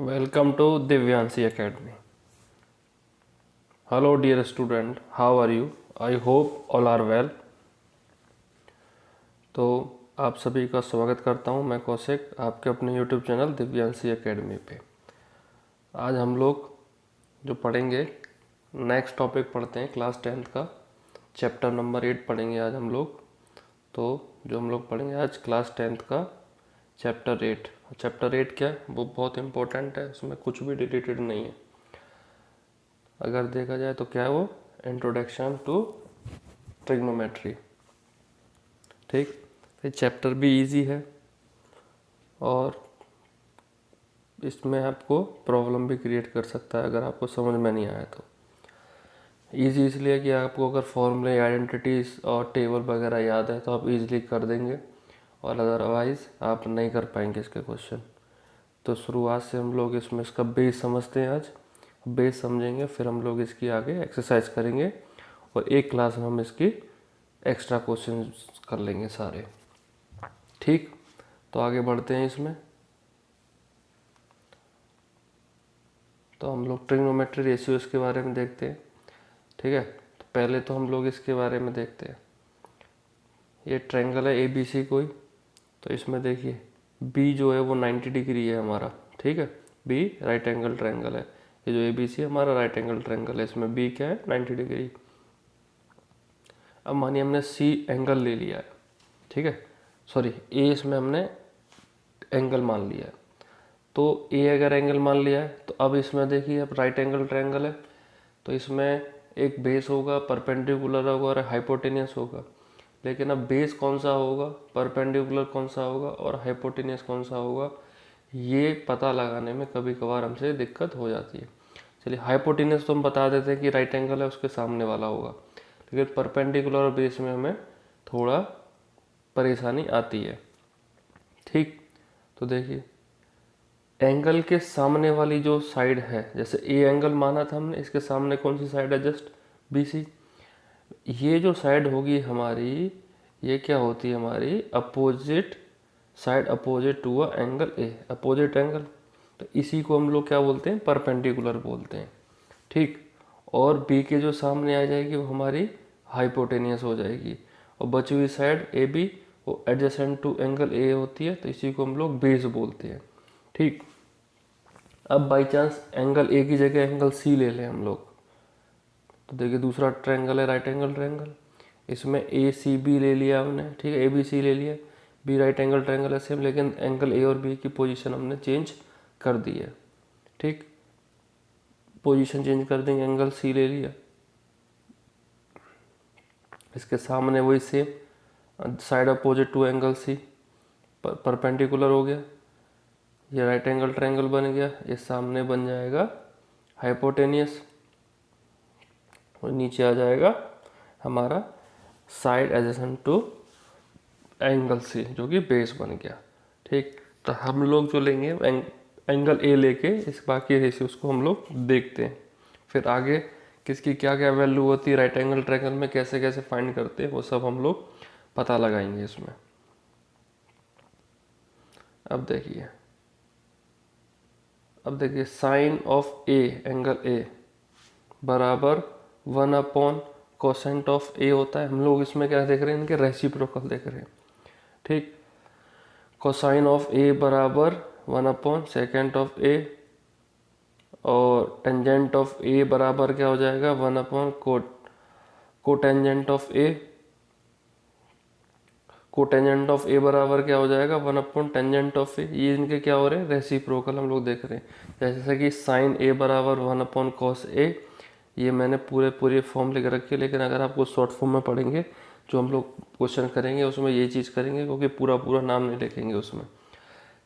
Welcome to Divyanshi Academy. Hello dear student, how are you? I hope all are well. तो आप सभी का स्वागत करता हूं मैं कौशिक आपके अपने YouTube चैनल दिव्यांशी एकेडमी पे। आज हम लोग जो पढ़ेंगे नेक्स्ट टॉपिक पढ़ते हैं क्लास 10th का चैप्टर नंबर 8 पढ़ेंगे आज हम लोग। तो जो हम लोग पढ़ेंगे आज क्लास 10th का चैप्टर 8। चैप्टर 8 क्या है वो बहुत इम्पोर्टेंट है, उसमें कुछ भी डिलीटेड नहीं है। अगर देखा जाए तो क्या है वो इंट्रोडक्शन टू ट्रिग्नोमेट्री। ठीक, ये चैप्टर भी इजी है और इसमें आपको प्रॉब्लम भी क्रिएट कर सकता है अगर आपको समझ में नहीं आया तो। इजी इसलिए कि आपको अगर फॉर्मूले आइडेंटिटीज और टेबल वगैरह याद है तो आप इजीली कर देंगे और अदरवाइज आप नहीं कर पाएंगे इसके क्वेश्चन। तो शुरुआत से हम लोग इसमें इसका बेस समझते हैं। आज बेस समझेंगे, फिर हम लोग इसकी आगे एक्सरसाइज करेंगे और एक क्लास में हम इसकी एक्स्ट्रा क्वेश्चन कर लेंगे सारे। ठीक, तो आगे बढ़ते हैं इसमें। तो हम लोग ट्रिग्नोमेट्री रेशियोज के बारे में देखते हैं। ठीक है, तो पहले तो हम लोग इसके बारे में देखते हैं। ये ट्रायंगल है ABC कोई, तो इसमें देखिए B जो है वो 90 डिग्री है हमारा। ठीक है, B राइट एंगल ट्रायंगल है। ये जो ABC है हमारा राइट एंगल ट्रायंगल है, इसमें B क्या है 90 डिग्री। अब मानिए हमने C एंगल ले लिया है। ठीक है, सॉरी A इसमें हमने एंगल मान लिया है। तो A अगर एंगल मान लिया है तो अब इसमें देखिए अब राइट एंगल ट्रायंगल है तो इसमें एक बेस होगा, परपेंडिकुलर होगा और हाइपोटेनियस होगा। लेकिन अब बेस कौन सा होगा, परपेंडिकुलर कौन सा होगा और हाइपोटेनियस कौन सा होगा, ये पता लगाने में कभी कभार हमसे दिक्कत हो जाती है। चलिए हाइपोटेनियस तो हम बता देते हैं कि राइट एंगल है उसके सामने वाला होगा, लेकिन परपेंडिकुलर और बेस में हमें थोड़ा परेशानी आती है। ठीक, तो देखिए एंगल के सामने वाली जो साइड है, जैसे ए एंगल माना था हमने, इसके सामने कौन सी साइड है, जस्ट BC। ये जो साइड होगी हमारी, ये क्या होती है हमारी opposite side, opposite to a angle A, opposite angle. तो इसी को हम लोग क्या बोलते हैं, परपेंडिकुलर बोलते हैं। ठीक, और B के जो सामने आ जाएगी वो हमारी हाइपोटेनियस हो जाएगी और बची हुई साइड AB वो एडजेसेंट टू एंगल A होती है, तो इसी को हम लोग बेस बोलते हैं। ठीक, अब बाई चांस एंगल A की जगह एंगल C ले लें हम लोग, तो देखिए दूसरा ट्रायंगल है राइट एंगल ट्रायंगल, इसमें ACB ले लिया हमने। ठीक है, ABC ले लिया, B राइट एंगल ट्रायंगल है सेम, लेकिन एंगल A और B की पोजीशन हमने चेंज कर दी है। ठीक, पोजीशन चेंज कर देंगे, एंगल C ले लिया, इसके सामने वही same side opposite to angle C, perpendicular हो गया, ये राइट एंगल ट्रायंगल बन गया, ये सामने बन जाएगा हाइपोटेनियस और नीचे आ जाएगा हमारा side adjacent to angle C जो कि बेस बन गया। ठीक, तो हम लोग जो लेंगे एंगल A लेके इस बाकी रेशियोज को हम लोग देखते हैं, फिर आगे किसकी क्या क्या वैल्यू होती है राइट एंगल ट्रायंगल में, कैसे कैसे फाइंड करते हैं वो सब हम लोग पता लगाएंगे इसमें। अब देखिए sine of A angle A बराबर 1 कोसेंट ऑफ A होता है। हम लोग इसमें क्या देख रहे हैं, इनके रेसिप्रोकल देख रहे हैं। ठीक, कोसाइन ऑफ A बराबर 1 सेकेंड ऑफ A और टेंजेंट ऑफ A बराबर क्या हो जाएगा 1 cotangent of A। Cotangent of A बराबर क्या हो जाएगा 1 टेंजेंट ऑफ A। ये इनके क्या हो रहे हैं, रेसिप्रोकल हम लोग देख रहे हैं। जैसे कि साइन A बराबर 1 कॉस A, ये मैंने पूरे फॉर्म लिख रखी है, लेकिन अगर आपको शॉर्ट फॉर्म में पढ़ेंगे जो हम लोग क्वेश्चन करेंगे उसमें ये चीज़ करेंगे, क्योंकि पूरा नाम नहीं लिखेंगे उसमें।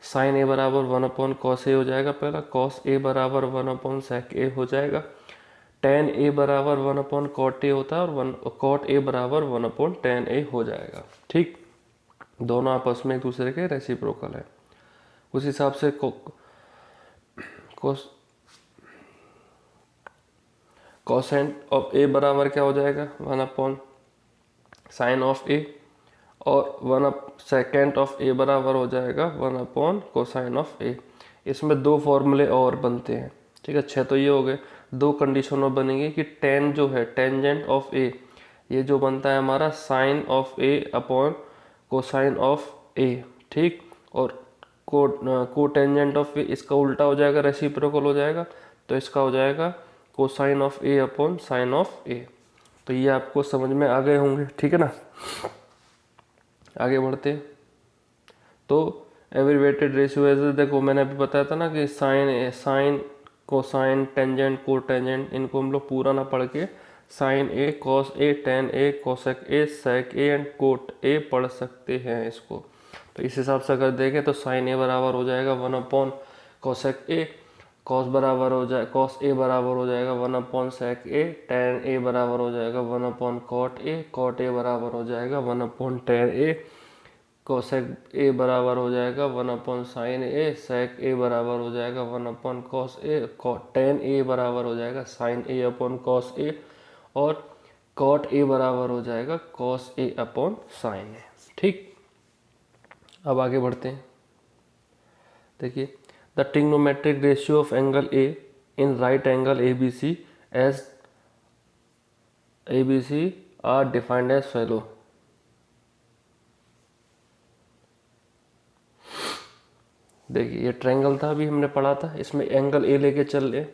साइन A बराबर 1 कॉस A हो जाएगा पहला, कॉस A बराबर 1 सेक A हो जाएगा, टेन A बराबर 1 कॉट A होता है और कॉट A बराबर 1 टेन A हो जाएगा। ठीक, दोनों आपस में एक दूसरे के रेसिप्रोकल है। उस हिसाब से कोसेंट ऑफ A बराबर क्या हो जाएगा 1 साइन ऑफ A और 1 सेकेंड ऑफ A बराबर हो जाएगा 1 कोसाइन ऑफ A। इसमें दो फॉर्मूले और बनते हैं, ठीक है। 6 तो ये हो गए। दो कंडीशन और बनेंगी कि टेन जो है टेंजेंट ऑफ ए, ये जो बनता है हमारा sine of A upon cosine of A, ठीक। और कोटेंजेंट ऑफ ए इसका उल्टा हो जाएगा, रेसिप्रोकल हो जाएगा, तो इसका हो जाएगा cosine of A upon sine of A. तो ये आपको समझ में आ गए होंगे, ठीक है ना। आगे बढ़ते हैं। तो एब्रिवेटेड रेशियो एज, देखो मैंने अभी बताया था ना कि साइन कोसाइन टेंजेंट कोटेंजेंट, इनको हम लोग पूरा ना पढ़ के sine A cos A tan A cosec A sec A and cot A पढ़ सकते हैं इसको। तो इस हिसाब से अगर देखें तो साइन ए बराबर हो जाएगा 1 अपॉन कोसेक ए, कॉस बराबर हो जाए कॉस ए बराबर हो जाएगा 1 upon sec A, tan A बराबर हो जाएगा 1 अपॉन कॉट ए बराबर हो जाएगा 1 अपॉन टेन ए, कोसेक ए बराबर हो जाएगा 1 अपॉन साइन ए, सेक ए बराबर हो जाएगा 1 upon cos A, tan A बराबर हो जाएगा sine A upon cos A, और कॉट ए बराबर हो जाएगा cos A upon sine A, ठीक। अब आगे बढ़ते हैं। देखिए the trigonometric ratio of angle A in right angle A B C as ABC are defined as follow. देखिए ये ट्रायंगल था, अभी हमने पढ़ा था, इसमें एंगल ए लेके चल ले,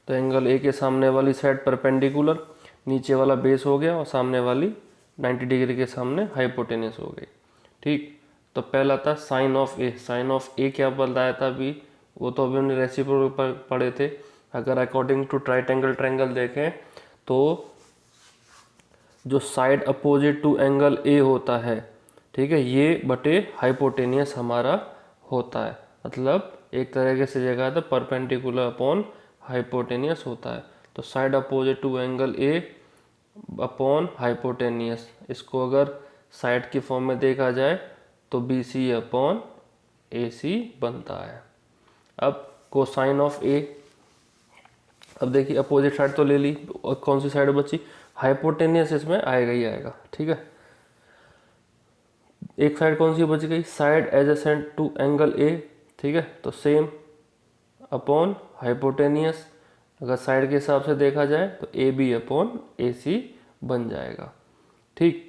तो एंगल ए के सामने वाली साइड परपेंडिकुलर, नीचे वाला बेस हो गया, और सामने वाली 90 डिग्री के सामने हाइपोटेनस हो गई, ठीक। तो पहला था sine of A. Sine of A क्या बताया था अभी, वो तो अभी हमने रेसिप्रोकल पढ़े थे। अगर according to right angle triangle देखें तो जो side opposite to angle A होता है, ठीक है, ये बटे हाइपोटेनियस हमारा होता है, मतलब एक तरीके से जगह था परपेंडिकुलर अपॉन हाइपोटेनियस होता है। तो side opposite to angle A upon hypotenuse, इसको अगर साइड की फॉर्म में देखा जाए तो बी सी अपॉन ए सी बनता है। अब कोसाइन ऑफ ए, अब देखिए अपोजिट साइड तो ले ली, और कौन सी साइड बची, हाइपोटेनियस इसमें आएगा ही आएगा, ठीक है। एक साइड कौन सी बच गई, side adjacent to angle A, ठीक है, तो सेम अपॉन हाइपोटेनियस, अगर साइड के हिसाब से देखा जाए तो ए बी अपॉन ए सी बन जाएगा, ठीक।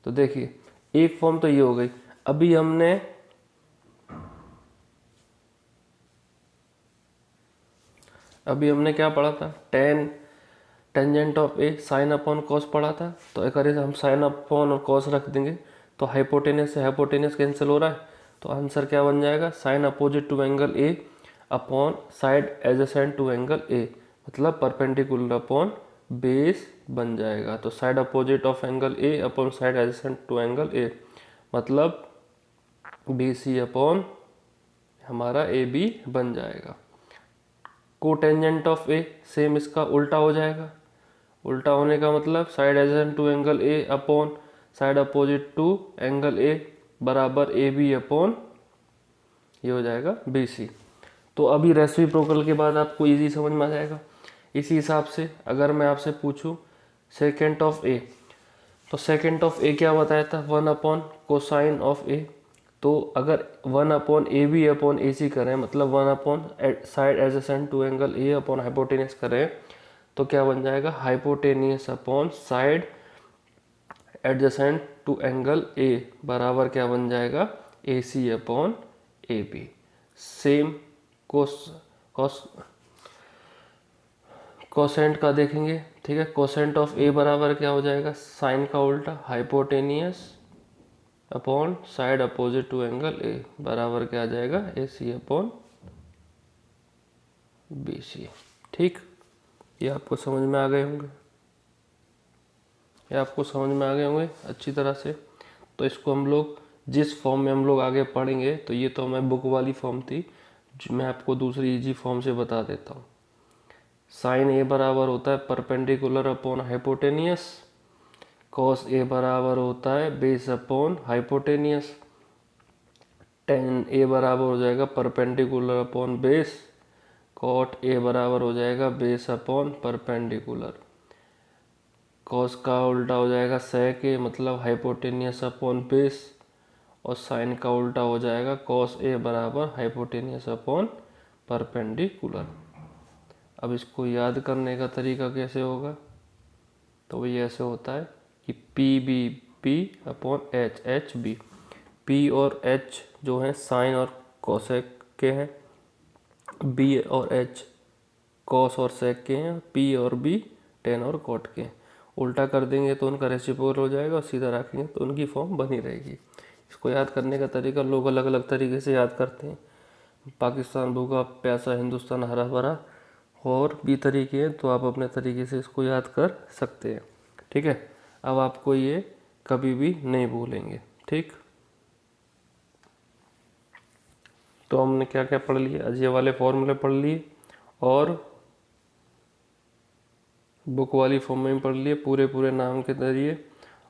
तो देखिए एक फॉर्म तो ये हो गई। अभी हमने क्या पढ़ा था, tangent of A sine upon cos पढ़ा था। तो अगर हम साइन अपॉन और कॉस रख देंगे तो हाइपोटेनस से हाइपोटेनस कैंसिल हो रहा है, तो आंसर क्या बन जाएगा, sine opposite to angle A upon side adjacent to angle A, मतलब परपेंडिकुलर अपॉन बेस बन जाएगा। तो side opposite of angle A upon side adjacent to angle A, मतलब बी सी अपॉन हमारा ए बी बन जाएगा। कोटेंजेंट ऑफ ए सेम इसका उल्टा हो जाएगा, उल्टा होने का मतलब side adjacent to angle A upon side opposite to angle A बराबर ए बी अपॉन ये हो जाएगा बी सी। तो अभी रेसिप्रोकल के बाद आपको इजी समझ में आ जाएगा। इसी हिसाब से अगर मैं आपसे पूछूं सेकेंड ऑफ ए, तो सेकेंड ऑफ ए क्या बताया था, 1 अपॉन कोसाइन ऑफ ए। तो अगर 1 upon A B upon A C करें, मतलब 1 upon side adjacent to angle A upon hypotenuse करें, तो क्या बन जाएगा, hypotenuse upon side adjacent to angle A बराबर क्या बन जाएगा, A C upon A B. Same cosecant का देखेंगे, ठीक है। कोसेंट ऑफ ए बराबर क्या हो जाएगा, साइन का उल्टा hypotenuse upon side opposite to angle A बराबर क्या आ जाएगा, A C upon B C, ठीक। ये आपको समझ में आ गए होंगे, अच्छी तरह से। तो इसको हम लोग जिस फॉर्म में हम लोग आगे पढ़ेंगे, तो ये तो मैं बुक वाली फॉर्म थी, जो मैं आपको दूसरी इजी फॉर्म से बता देता हूँ। साइन ए बराबर होता है perpendicular upon hypotenuse, cos A बराबर होता है base upon hypotenuse, tan A बराबर हो जाएगा perpendicular upon base, cot A बराबर हो जाएगा बेस अपॉन परपेंडिकुलर, कॉस का उल्टा हो जाएगा सेक ए, मतलब हाइपोटेनियस अपॉन बेस, और साइन का उल्टा हो जाएगा कॉस ए बराबर हाइपोटेनियस अपॉन परपेंडिकुलर। अब इसको याद करने का तरीका कैसे होगा, तो ये ऐसे होता है कि P B P upon H H B. P और एच जो है साइन और कोसेक के हैं, बी और एच कॉस और सेक के हैं, पी और बी टेन और कॉट के हैं। उल्टा कर देंगे तो उनका रेसिप्रोकल हो जाएगा और सीधा रखेंगे तो उनकी फॉर्म बनी रहेगी। इसको याद करने का तरीका लोग अलग अलग तरीके से याद करते हैं। पाकिस्तान भूखा प्यासा, हिंदुस्तान हरा भरा, और भी तरीके हैं, तो आप अपने तरीके से इसको याद कर सकते हैं। ठीक है, अब आपको ये कभी भी नहीं भूलेंगे। ठीक, तो हमने क्या क्या पढ़ लिया, आज ये वाले फॉर्मूले पढ़ लिए और बुक वाली फॉर्म में भी पढ़ लिए पूरे पूरे नाम के जरिए,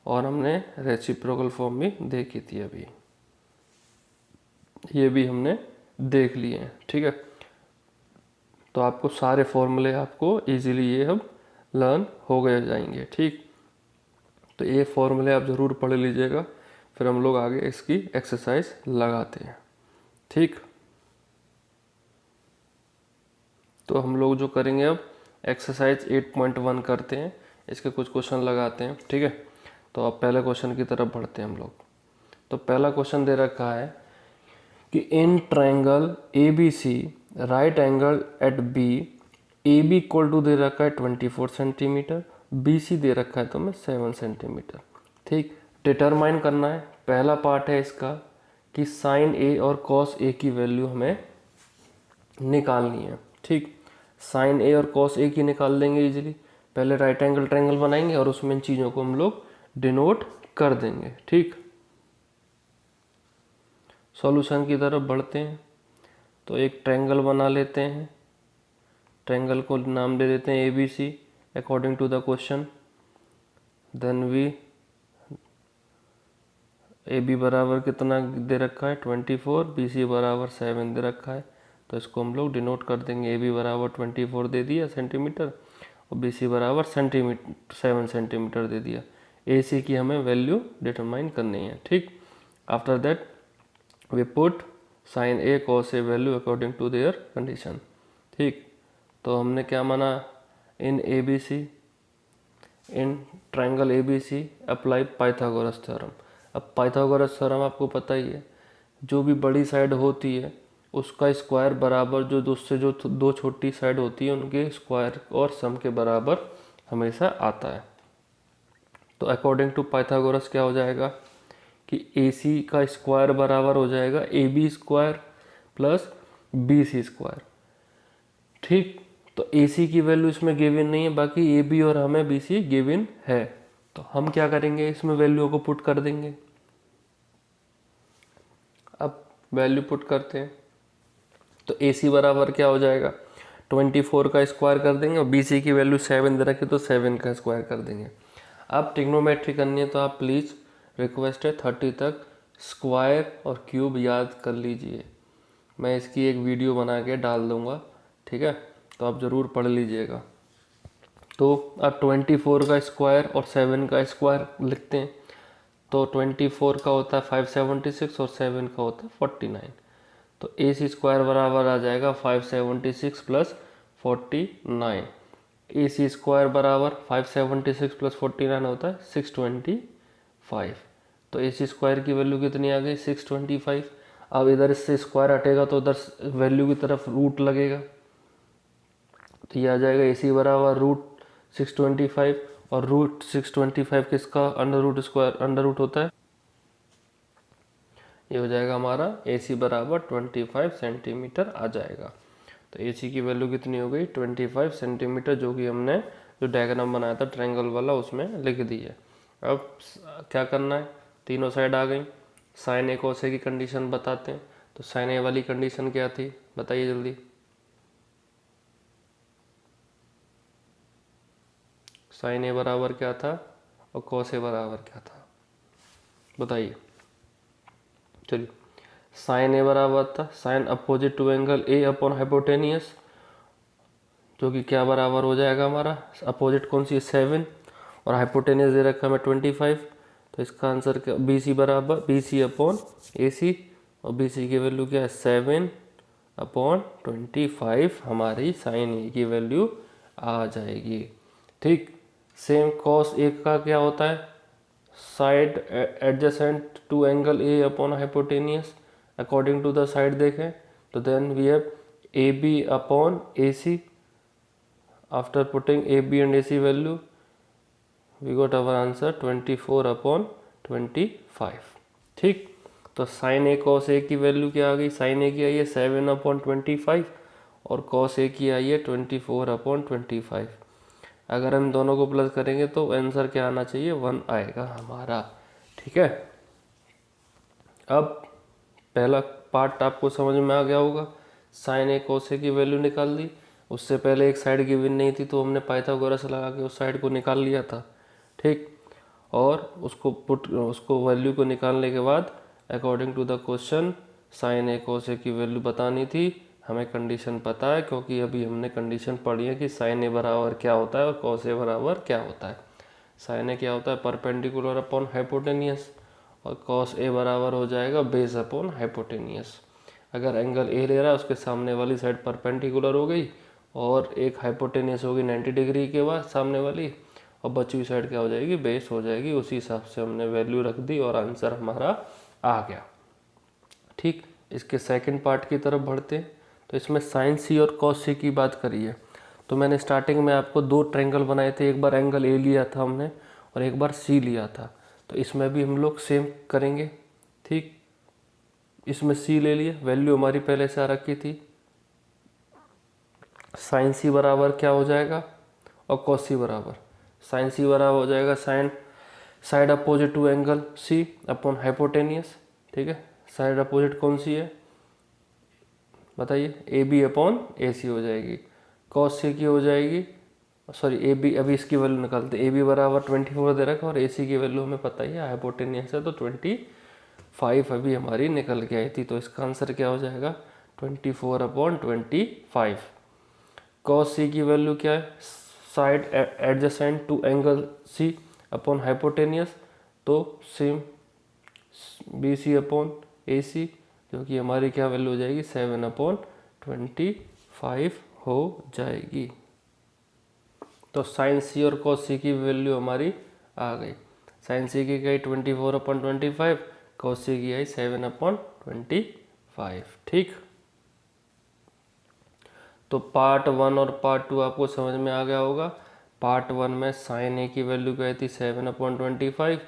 और हमने रेसिप्रोकल फॉर्म भी देखी थी अभी, ये भी हमने देख लिए हैं। ठीक है, तो आपको सारे फॉर्मूले आपको इजीली ये अब लर्न हो गए जाएंगे। ठीक, तो ये फॉर्मूले आप ज़रूर पढ़ लीजिएगा, फिर हम लोग आगे इसकी एक्सरसाइज लगाते हैं। ठीक, तो हम लोग जो करेंगे अब एक्सरसाइज 8.1 करते हैं, इसके कुछ क्वेश्चन लगाते हैं। ठीक है, तो अब पहले क्वेश्चन की तरफ बढ़ते हैं हम लोग। तो पहला क्वेश्चन दे रखा है कि in triangle A B C right angle at B, A B equal to दे रखा है 24 सेंटीमीटर, बी सी दे रखा है तो हमें 7 सेंटीमीटर। ठीक, डिटरमाइन करना है। पहला पार्ट है इसका कि साइन ए और कॉस ए की वैल्यू हमें निकालनी है। ठीक, साइन ए और कॉस ए की निकाल देंगे इजीली। पहले राइट एंगल ट्रायंगल बनाएंगे और उसमें इन चीज़ों को हम लोग डिनोट कर देंगे। ठीक, सॉल्यूशन की तरफ बढ़ते हैं। तो एक ट्रायंगल बना लेते हैं, ट्रायंगल को नाम दे देते हैं A B C according to the question. Then we A B बराबर कितना दे रखा है 24, बी सी बराबर 7 दे रखा है, तो इसको हम लोग डिनोट कर देंगे। ए बी बराबर 24 दे दिया सेंटीमीटर और बी सी बराबर 7 सेंटीमीटर दे दिया। ए सी की हमें वैल्यू डिटरमाइन करनी है। ठीक, after that we put sine A cos A value according to their condition. ठीक, तो हमने क्या माना, in A B C, in triangle A B C apply Pythagoras theorem. अब पाइथागोरस थ्योरम आपको पता ही है, जो भी बड़ी साइड होती है उसका स्क्वायर बराबर जो उससे जो दो छोटी साइड होती है उनके स्क्वायर और सम के बराबर हमेशा आता है। तो अकॉर्डिंग टू पाइथागोरस क्या हो जाएगा कि ए सी का स्क्वायर बराबर हो जाएगा A B square plus B C square. ठीक, तो ए सी की वैल्यू इसमें गिवन नहीं है, बाकी ए बी और हमें बी सी गिवन है, तो हम क्या करेंगे, इसमें वैल्यू को पुट कर देंगे। अब वैल्यू पुट करते हैं, तो ए सी बराबर क्या हो जाएगा 24 का स्क्वायर कर देंगे और बी सी की वैल्यू 7 दे रखी तो 7 का स्क्वायर कर देंगे। अब ट्रिग्नोमेट्री करनी है तो आप प्लीज़ रिक्वेस्ट है 30 तक स्क्वायर और क्यूब याद कर लीजिए। मैं इसकी एक वीडियो बना के डाल दूँगा, ठीक है, तो आप ज़रूर पढ़ लीजिएगा। तो अब 24 का स्क्वायर और 7 का स्क्वायर लिखते हैं, तो 24 का होता है 576 और 7 का होता है 49, तो ए सी स्क्वायर बराबर आ जाएगा 576 प्लस 49। ए सी स्क्वायर बराबर 576 प्लस 49 होता है 625, तो ए सी स्क्वायर की वैल्यू कितनी आ गई 625। अब इधर इससे स्क्वायर हटेगा तो उधर वैल्यू की तरफ रूट लगेगा, तो ये आ जाएगा ए सी बराबर रूट 625, और रूट 625 किसका अंडर रूट होता है, ये हो जाएगा हमारा ए सी बराबर 25 सेंटीमीटर आ जाएगा। तो ए सी की वैल्यू कितनी हो गई 25 सेंटीमीटर, जो कि हमने जो डायग्राम बनाया था ट्रायंगल वाला उसमें लिख दी है। अब क्या करना है, तीनों साइड आ गई, साइन ए कॉस ए की कंडीशन बताते हैं। तो साइन ए वाली कंडीशन क्या थी बताइए जल्दी, साइन ए बराबर क्या था और कॉस ए बराबर क्या था बताइए। चलिए, साइन ए बराबर था sine opposite to angle A upon hypotenuse, जो कि क्या बराबर हो जाएगा हमारा, अपोजिट कौन सी है 7 और हाइपोटेनियस दे रखा है हमें 25, तो इसका आंसर क्या, बी सी बराबर बी सी अपॉन ए सी, और बी सी की वैल्यू क्या है 7/25 हमारी साइन ए की वैल्यू आ जाएगी। ठीक, सेम कॉस ए का क्या होता है, side adjacent to angle A upon hypotenuse according to the side देखें तो then we have A B upon A C. After putting A B and A C value we got our answer 24/25। ठीक, तो sign A cos A की value क्या आ गई, sign ए की आई है 7/25 और कॉस ए की आई है 24/25। अगर हम दोनों को प्लस करेंगे तो आंसर क्या आना चाहिए, 1 आएगा हमारा। ठीक है, अब पहला पार्ट आपको समझ में आ गया होगा, साइन ए कॉस ए की वैल्यू निकाल दी। उससे पहले एक साइड गिवन नहीं थी तो हमने पाइथागोरस लगा के उस साइड को निकाल लिया था। ठीक, और उसको वैल्यू को निकालने के बाद according to the question sine A cos A की वैल्यू बतानी थी। हमें कंडीशन पता है क्योंकि अभी हमने कंडीशन पढ़ी है कि साइन ए बराबर क्या होता है और कॉस ए बराबर क्या होता है। साइन ए क्या होता है, परपेंडिकुलर अपॉन हाइपोटेनियस, और कॉस ए बराबर हो जाएगा बेस अपॉन हाइपोटेनियस। अगर एंगल ए ले रहा है उसके सामने वाली साइड परपेंडिकुलर हो गई और एक हाइपोटेनियस होगी 90 डिग्री के बाद सामने वाली, और बची हुई साइड क्या हो जाएगी, बेस हो जाएगी। उसी हिसाब से हमने वैल्यू रख दी और आंसर हमारा आ गया। ठीक, इसके सेकंड पार्ट की तरफ बढ़ते हैं। तो इसमें साइन सी और कॉस सी की बात करी है। तो मैंने स्टार्टिंग में आपको 2 ट्रायंगल बनाए थे, एक बार एंगल ए लिया था हमने और एक बार सी लिया था। तो इसमें भी हम लोग सेम करेंगे। ठीक, इसमें सी ले लिए, वैल्यू हमारी पहले से आ रखी थी। साइन सी बराबर क्या हो जाएगा, और कॉस सी बराबर, साइन सी बराबर हो जाएगा side opposite to angle C upon hypotenuse. ठीक है, साइड अपोजिट कौन सी है बताइए, ए बी अपॉन ए सी हो जाएगी। कॉस सी की हो जाएगी, सॉरी ए बी, अभी इसकी वैल्यू निकालते हैं। ए बी बराबर 24 दे रखा और ए सी की वैल्यू हमें पता ही है, हाइपोटेनियस है तो 25 अभी हमारी निकल के आई थी। तो इसका आंसर क्या हो जाएगा 24/25। कॉस सी की वैल्यू क्या है, side adjacent to angle C upon hypotenuse, तो same B C upon A C, जो कि हमारी क्या वैल्यू हो जाएगी 7/25 हो जाएगी। तो साइन सी और कॉस सी की वैल्यू हमारी आ गई। साइन सी की गई 24/25, कॉस सी की आई 7/25। ठीक, तो पार्ट 1 और पार्ट 2 आपको समझ में आ गया होगा। पार्ट 1 में साइन ए की वैल्यू क्या आई थी 7/25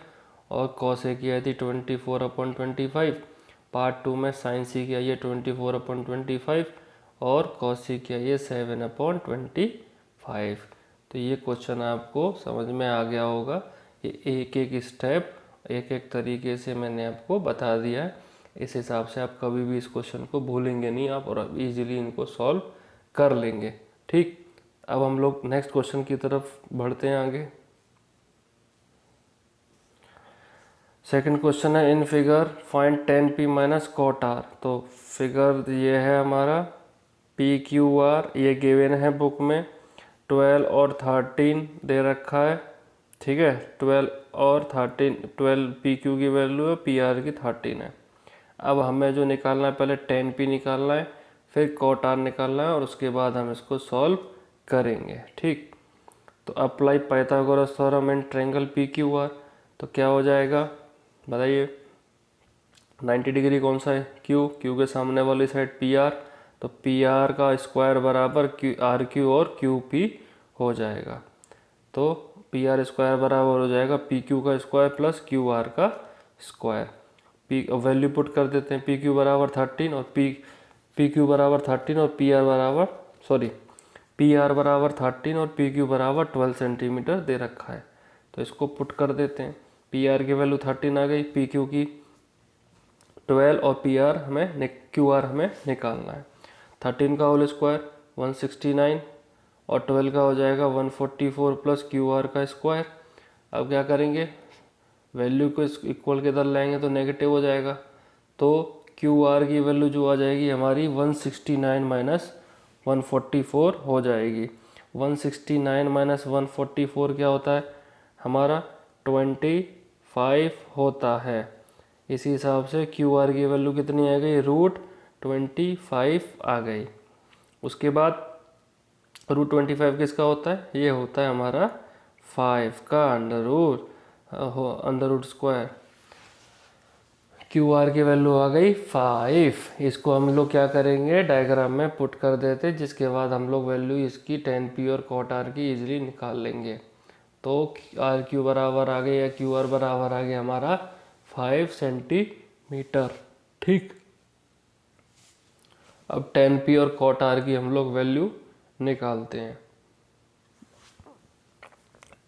और कॉस ए की आई थी 24/25। पार्ट 2 में साइन सी की आई है 24/25 और कॉस सी की आई है 7/25। तो ये क्वेश्चन आपको समझ में आ गया होगा। ये एक एक स्टेप एक एक तरीके से मैंने आपको बता दिया है। इस हिसाब से आप कभी भी इस क्वेश्चन को भूलेंगे नहीं आप, और इजीली इनको सॉल्व कर लेंगे। ठीक, अब हम लोग नेक्स्ट क्वेश्चन की तरफ बढ़ते हैं आगे। सेकंड क्वेश्चन है, in figure find tan p minus cot R. तो फिगर ये है हमारा पी क्यू आर, ये गिवन है बुक में। 12 और 13 दे रखा है। ठीक है, 12 और 13, 12 पी क्यू की वैल्यू है, पी आर की 13 है। अब हमें जो निकालना है, पहले tan p निकालना है, फिर कॉट आर निकालना है और उसके बाद हम इसको सॉल्व करेंगे। ठीक, तो apply Pythagoras theorem in triangle P Q are. तो क्या हो जाएगा बताइए, 90 डिग्री कौन सा है, क्यू के सामने वाली साइड पी आर, तो पी आर का स्क्वायर बराबर क्यू आर क्यू और क्यू पी हो जाएगा। तो पी आर स्क्वायर बराबर हो जाएगा पी क्यू का स्क्वायर प्लस क्यू आर का स्क्वायर। पी वैल्यू पुट कर देते हैं, पी क्यू बराबर 13 और पी क्यू बराबर 13 और पी आर बराबर पी आर बराबर 13 और पी क्यू बराबर 12 सेंटीमीटर दे रखा है। तो इसको पुट कर देते हैं। पी आर की वैल्यू 13 आ गई, पी क्यू की 12 और पी आर क्यू आर हमें निकालना है। 13 का होल स्क्वायर 169 और 12 का हो जाएगा 144 प्लस क्यू आर का स्क्वायर। अब क्या करेंगे, वैल्यू को इक्वल के इधर लाएंगे तो नेगेटिव हो जाएगा। तो क्यू आर की वैल्यू जो आ जाएगी हमारी 169 माइनस 144 हो जाएगी। 169 माइनस 144 क्या होता है हमारा होता है। इसी हिसाब से क्यू आर की वैल्यू कितनी आ गई, √25 आ गई। उसके बाद √25 किसका होता है, ये होता है हमारा 5 का under root square. Q R की वैल्यू आ गई 5। इसको हम लोग क्या करेंगे, डायग्राम में पुट कर देते, जिसके बाद हम लोग वैल्यू इसकी tan p और cot r की इजीली निकाल लेंगे। तो आर क्यू बराबर आ गई या क्यू आर बराबर आ गया हमारा 5 सेंटीमीटर। ठीक, अब tan p और cot r की हम लोग वैल्यू निकालते हैं।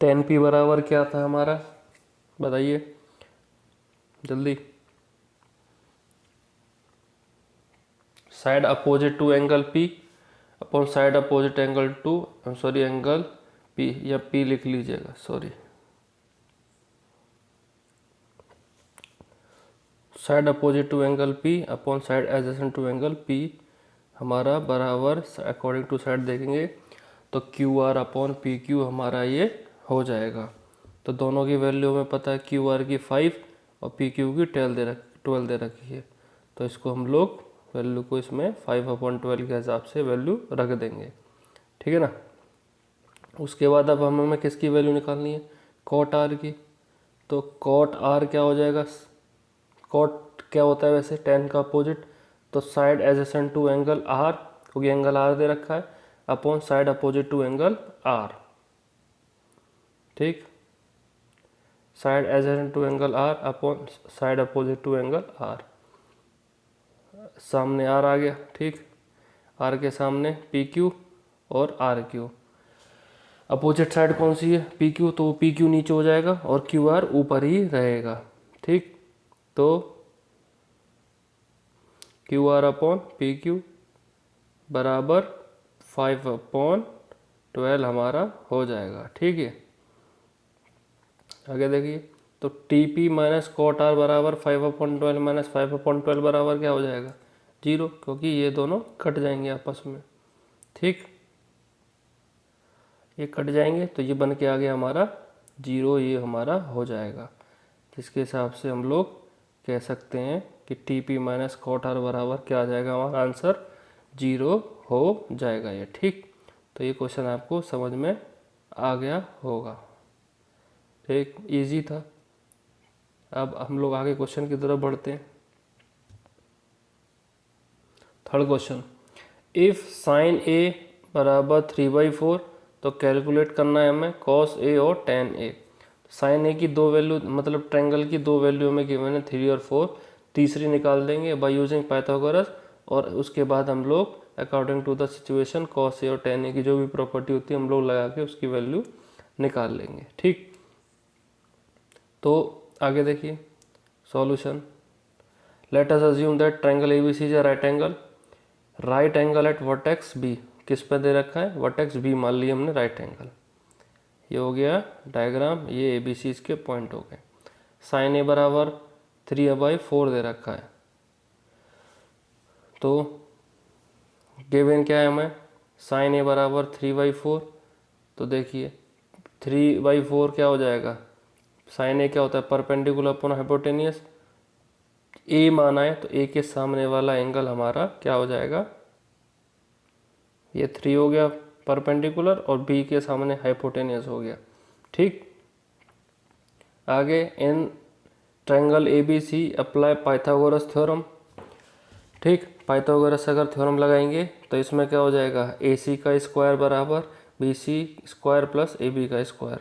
tan p बराबर क्या था हमारा, बताइए जल्दी। Side opposite to angle P upon side opposite angle to angle P, या P लिख लीजिएगा, sorry, side opposite to angle P upon side adjacent to angle P हमारा बराबर अकॉर्डिंग टू साइड देखेंगे तो Q R upon P Q हमारा ये हो जाएगा। तो दोनों की वैल्यू हमें पता है, क्यू आर की 5 और पी क्यू की 12 दे रखी है। तो इसको हम लोग वैल्यू को इसमें 5/12 के हिसाब से वैल्यू रख देंगे। ठीक है ना। उसके बाद अब हमें किसकी वैल्यू निकालनी है, कॉट आर की। तो कॉट आर क्या हो जाएगा, कॉट क्या होता है वैसे, tan का अपोजिट, तो side adjacent to angle R, क्योंकि एंगल आर दे रखा है, upon side opposite to angle R. ठीक, side adjacent to angle R upon side opposite to angle R. सामने आर आ गया, ठीक, आर के सामने पी क्यू और आर क्यू। अपोजिट साइड कौन सी है, पी क्यू, तो पी क्यू नीचे हो जाएगा और क्यू आर ऊपर ही रहेगा। ठीक, तो Q R upon P Q बराबर 5/12 हमारा हो जाएगा। ठीक है, आगे देखिए, तो T P minus cot R बराबर 5/12 माइनस 5/12 बराबर क्या हो जाएगा, 0, क्योंकि ये दोनों कट जाएंगे आपस में। ठीक, ये कट जाएंगे तो ये बन के आ गया हमारा 0, ये हमारा हो जाएगा। जिसके हिसाब से हम लोग कह सकते हैं कि T P minus cot R बराबर क्या आ जाएगा, हमारा आंसर 0 हो जाएगा ये। ठीक, तो ये क्वेश्चन आपको समझ में आ गया होगा। ठीक, इजी था। अब हम लोग आगे क्वेश्चन की तरफ बढ़ते हैं। Third question, if sign A बराबर 3/4 तो कैलकुलेट करना है हमें कॉस ए और टेन ए। साइन ए की दो वैल्यू, मतलब ट्रायंगल की दो वैल्यू हमें गिवन है 3 और 4, तीसरी निकाल देंगे बाय यूजिंग पाइथागोरस। और उसके बाद हम लोग according to the situation cos A और टेन ए की जो भी प्रॉपर्टी होती है हम लोग लगा के उसकी वैल्यू निकाल लेंगे। ठीक, तो आगे देखिए solution. Let us assume that triangle ABC is a right angle at vertex B. किस पे दे रखा है, वर्टेक्स बी मान लिया हमने राइट एंगल। ये हो गया डायग्राम, ये एबीसी इसके पॉइंट हो गए। साइन ए बराबर 3/4 दे रखा है। तो गिवन क्या है हमें, साइन ए बराबर 3/4। तो देखिए 3/4 क्या हो जाएगा, साइन ए क्या होता है, परपेंडिकुलर अपॉन हाइपोटेनियस। ए माना है तो ए के सामने वाला एंगल हमारा क्या हो जाएगा, ये 3 हो गया परपेंडिकुलर और बी के सामने हाइपोटेनियस हो गया। ठीक, आगे in triangle ABC apply Pythagoras theorem. ठीक, पाइथागोरस अगर थ्योरम लगाएंगे तो इसमें क्या हो जाएगा, ए सी का स्क्वायर बराबर B C square plus A B का स्क्वायर।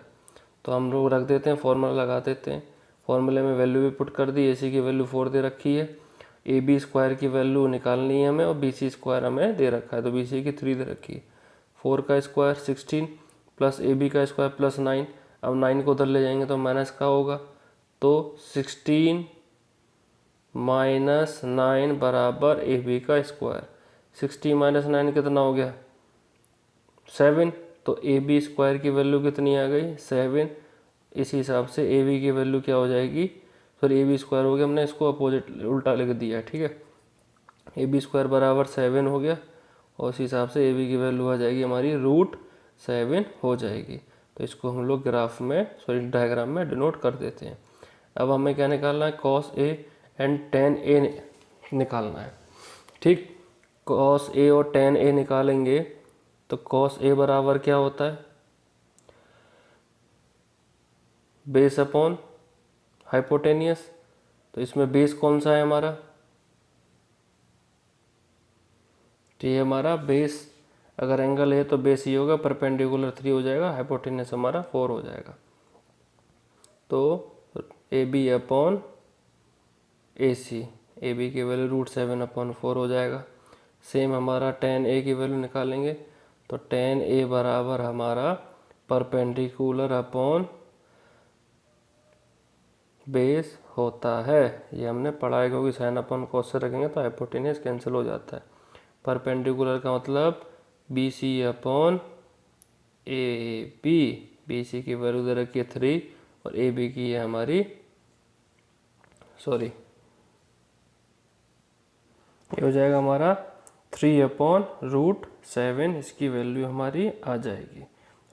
तो हम लोग रख देते हैं, फॉर्मूला लगा देते हैं। फॉर्मूले में वैल्यू भी पुट कर दी, ए सी की वैल्यू 4 दे रखी है, ए बी स्क्वायर की वैल्यू निकालनी है हमें और बी सी स्क्वायर हमें दे रखा है, तो बी सी की 3 दे रखी है। 4 का स्क्वायर 16 प्लस ए बी का स्क्वायर प्लस 9। अब 9 को उधर ले जाएंगे तो माइनस का होगा, तो 16 माइनस 9 बराबर ए बी का स्क्वायर। 60 माइनस 9 कितना हो गया, 7। तो ए बी स्क्वायर की वैल्यू कितनी आ गई, 7। इसी हिसाब से ए बी की वैल्यू क्या हो जाएगी, सॉरी ए बी स्क्वायर हो गया, हमने इसको अपोजिट उल्टा लिख दिया है। ठीक है, ए बी स्क्वायर बराबर 7 हो गया और उसी हिसाब से ए बी की वैल्यू आ जाएगी हमारी √7 हो जाएगी। तो इसको हम लोग ग्राफ में, सॉरी डायग्राम में डिनोट कर देते हैं। अब हमें क्या निकालना है, कॉस ए एंड टेन ए निकालना है। ठीक, कॉस ए और टेन ए निकालेंगे तो कॉस ए बराबर क्या होता है, बेस अपॉन हाइपोटेनियस। तो इसमें बेस कौन सा है हमारा, तो ये हमारा बेस, अगर एंगल है तो बेस ही होगा, परपेंडिकुलर 3 हो जाएगा, हाइपोटेनियस हमारा 4 हो जाएगा। तो A B upon A C, A B की वैल्यू √7/4 हो जाएगा। सेम हमारा टेन ए की वैल्यू निकालेंगे तो टेन ए बराबर हमारा परपेंडिकुलर अपॉन बेस होता है। ये हमने पढ़ा है, क्योंकि साइन अपॉन कॉस से रखेंगे तो हाइपोटेनियस कैंसिल हो जाता है। परपेंडिकुलर का मतलब B C upon A B, B C की वैल्यू दे रखी है 3 और ए बी की है हमारी, सॉरी ये हो जाएगा हमारा 3/√7, इसकी वैल्यू हमारी आ जाएगी।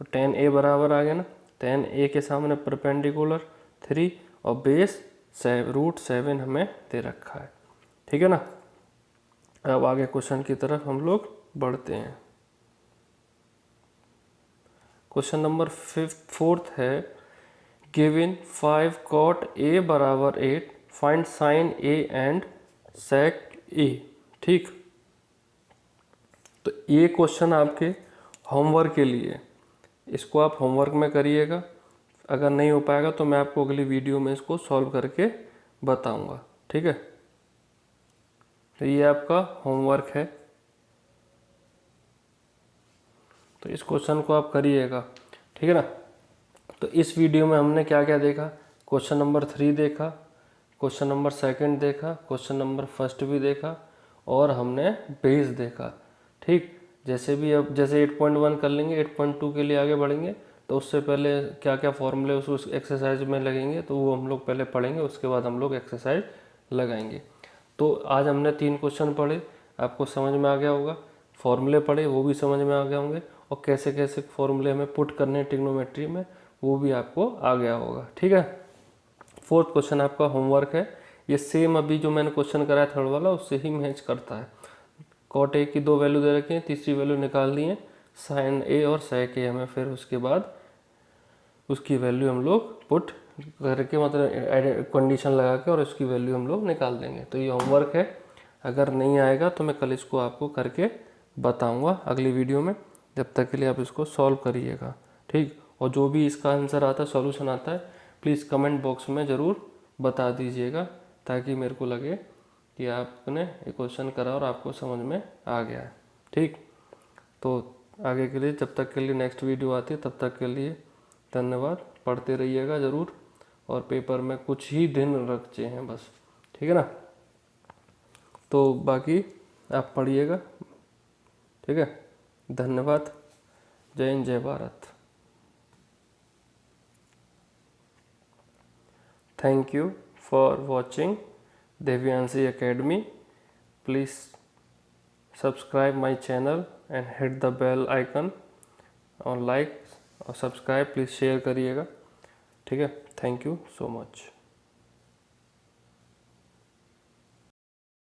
तो टेन ए बराबर आ गया ना, टेन ए के सामने परपेंडिकुलर 3 और बेस √7 हमें दे रखा है। ठीक है ना। अब आगे क्वेश्चन की तरफ हम लोग बढ़ते हैं। क्वेश्चन नंबर 4 है, गिवन 5 cot a बराबर 8, find sign a and sec a। ठीक, तो ये क्वेश्चन आपके होमवर्क के लिए, इसको आप होमवर्क में करिएगा। अगर नहीं हो पाएगा तो मैं आपको अगली वीडियो में इसको सॉल्व करके बताऊंगा। ठीक है, तो ये आपका होमवर्क है, तो इस क्वेश्चन को आप करिएगा। ठीक है ना। तो इस वीडियो में हमने क्या क्या देखा, क्वेश्चन नंबर 3 देखा, क्वेश्चन नंबर 2 देखा, क्वेश्चन नंबर 1 भी देखा और हमने बेस देखा। ठीक, जैसे भी अब जैसे 8.1 कर लेंगे, 8.2 के लिए आगे बढ़ेंगे तो उससे पहले क्या क्या फॉर्मूले उस एक्सरसाइज में लगेंगे तो वो हम लोग पहले पढ़ेंगे, उसके बाद हम लोग एक्सरसाइज लगाएंगे। तो आज हमने 3 क्वेश्चन पढ़े, आपको समझ में आ गया होगा, फॉर्मूले पढ़े वो भी समझ में आ गए होंगे, और कैसे कैसे फॉर्मूले हमें पुट करने हैं ट्रिग्नोमेट्री में वो भी आपको आ गया होगा। ठीक है, 4th क्वेश्चन आपका होमवर्क है। ये सेम अभी जो मैंने क्वेश्चन कराया 3rd वाला उससे ही मैच करता है। कॉट ए की 2 वैल्यू दे रखी है, तीसरी वैल्यू निकाल दी है साइन ए और सेक ए, हमें फिर उसके बाद उसकी वैल्यू हम लोग पुट करके मतलब कंडीशन लगा के और उसकी वैल्यू हम लोग निकाल देंगे। तो ये होमवर्क है, अगर नहीं आएगा तो मैं कल इसको आपको करके बताऊंगा अगली वीडियो में। जब तक के लिए आप इसको सॉल्व करिएगा। ठीक, और जो भी इसका आंसर आता है, सॉल्यूशन आता है, प्लीज़ कमेंट बॉक्स में ज़रूर बता दीजिएगा, ताकि मेरे को लगे कि आपने ये क्वेश्चन करा और आपको समझ में आ गया है। ठीक, तो आगे के लिए, जब तक के लिए नेक्स्ट वीडियो आती है तब तक के लिए धन्यवाद। पढ़ते रहिएगा ज़रूर, और पेपर में कुछ ही दिन रखते हैं बस। ठीक है ना, तो बाकी आप पढ़िएगा। ठीक है, धन्यवाद। जय हिंद, जय Bharat. Thank you for watching Devyanshi Academy. Please subscribe my channel and hit the bell icon और like और सब्सक्राइब प्लीज़ शेयर करिएगा। ठीक है, थैंक यू सो मच।